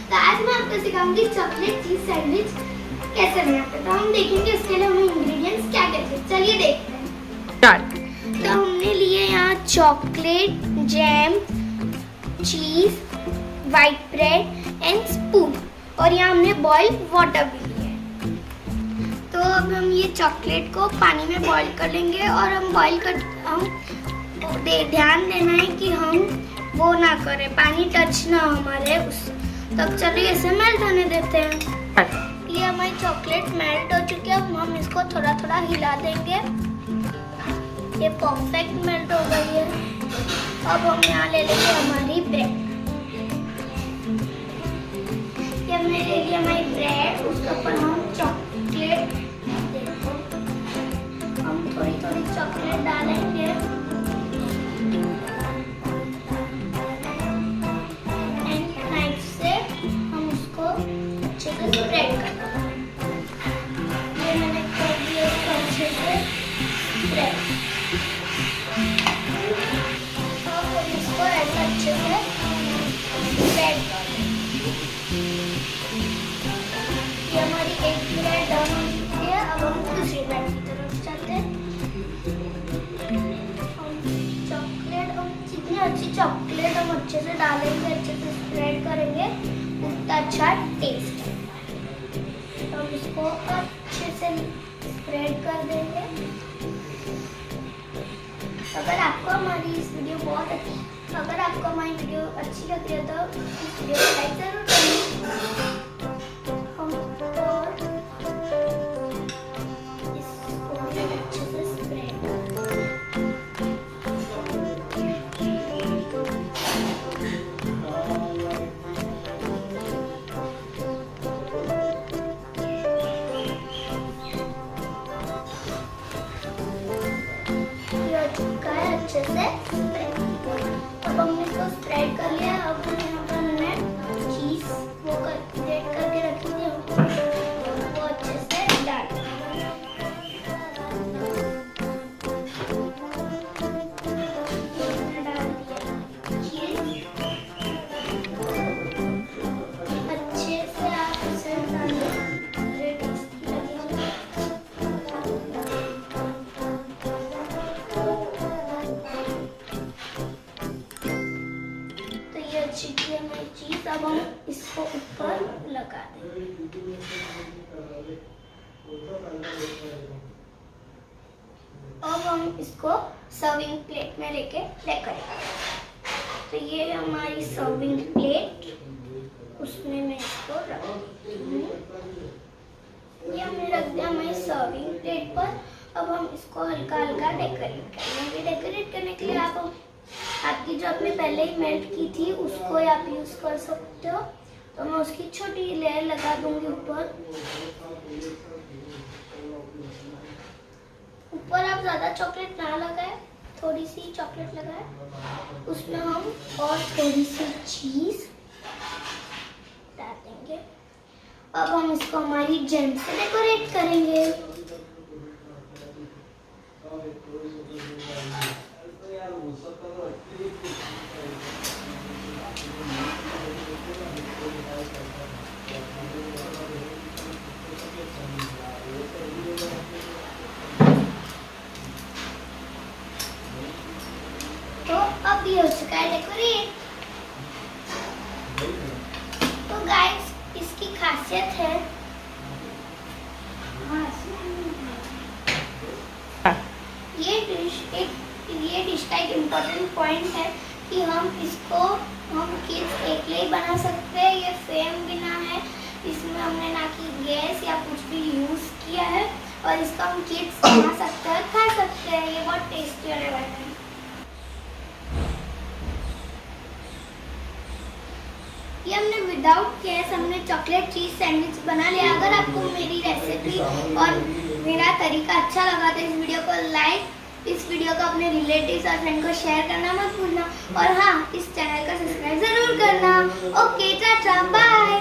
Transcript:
तो आज मैं आपको सिखाऊंगी चॉकलेट चीज सैंडविच कैसे बनाते हैं। तो हम देखेंगे उसके लिए हमें इंग्रेडिएंट्स क्या क्या चाहिए। चलिए देखते हैं। तो हमने लिए यहाँ चॉकलेट, जैम, चीज, व्हाइट ब्रेड एंड स्पून, और यहाँ हमने बॉइल्ड वाटर भी लिया है। तो अब हम ये चॉकलेट को पानी में बॉईल कर लेंगे, और हम ध्यान देना है कि हम वो ना करें, पानी टच ना हमारे उस तब। चलिए इसे मेल्ट होने देते हैं। ये हमारी चॉकलेट मेल्ट हो चुकी है। अब हम इसको थोड़ा थोड़ा हिला देंगे। ये परफेक्ट मेल्ट हो गई है। अब हम यहाँ ले लेंगे हमारी ब्रेड। ये हमने ले लिया हमारी ब्रेड, उसके ऊपर हम चॉकलेट, हम थोड़ी थोड़ी चॉकलेट डालेंगे। स्प्रेड करना है। ये मैंने कर दिया इसको अच्छे से स्प्रेड। अब इसको ऐसा अच्छे से स्प्रेड कर दें। ये हमारी एक ब्रेड डाउन हो चुकी है। अब हम दूसरी ब्रेड की तरफ चलते हैं। हम जितनी अच्छी चॉकलेट हम अच्छे से डालेंगे, अच्छे से स्प्रेड करेंगे, उतना अच्छा टेस्ट है। हम इसको अच्छे से स्प्रेड कर देंगे। अगर आपको हमारी वीडियो अच्छी लगी है तो इस वीडियो को लाइक जरूर करें। हम इसको अच्छे से स्प्रेड कर देंगे। अच्छे से अब हमने इसको स्प्रेड कर लिया। अब यहाँ पर हमने चीज वो ग्रेट करके रखी थी, वो अच्छे से डाल अच्छे से आप इसे चीज। अब हम इसको ऊपर लगा देंगे। अब हम इसको सर्विंग प्लेट में लेकर तो ये हमारी सर्विंग प्लेट, उसमें मैं इसको रख दूँ। ये हमने रख दिया हमारी सर्विंग प्लेट पर। अब हम इसको हल्का हल्का डेकोरेट करेंगे। डेकोरेट करने के लिए आपकी जो आपने पहले ही मेल्ट की थी उसको आप यूज कर सकते हो। तो मैं उसकी छोटी लेयर लगा दूंगी ऊपर। ऊपर आप ज्यादा चॉकलेट ना लगाए, थोड़ी सी चॉकलेट लगाए, उसमें हम और थोड़ी सी चीज डाल देंगे। अब हम इसको हमारी जैम से डेकोरेट करेंगे। तो अब ये हो चुका है डेकोरेट। तो गाइस इसकी खासियत है, ये डिश का एक इम्पोर्टेंट पॉइंट है कि हम किड्स एक लिए बना सकते हैं। ये फेम बिना है, इसमें हमने ना कि गैस या कुछ भी यूज किया है, और इसका हम किड्स बना सकते हैं, खा सकते हैं। ये बहुत टेस्टी होने वाला है। ये हमने विदाउट गैस हमने चॉकलेट चीज सैंडविच बना लिया। अगर आपको मेरी रेसिपी और मेरा तरीका अच्छा लगा तो इस वीडियो को अपने रिलेटिव्स और फ्रेंड को शेयर करना मत भूलना, और हाँ, इस चैनल को सब्सक्राइब जरूर करना। Okay, tata, bye.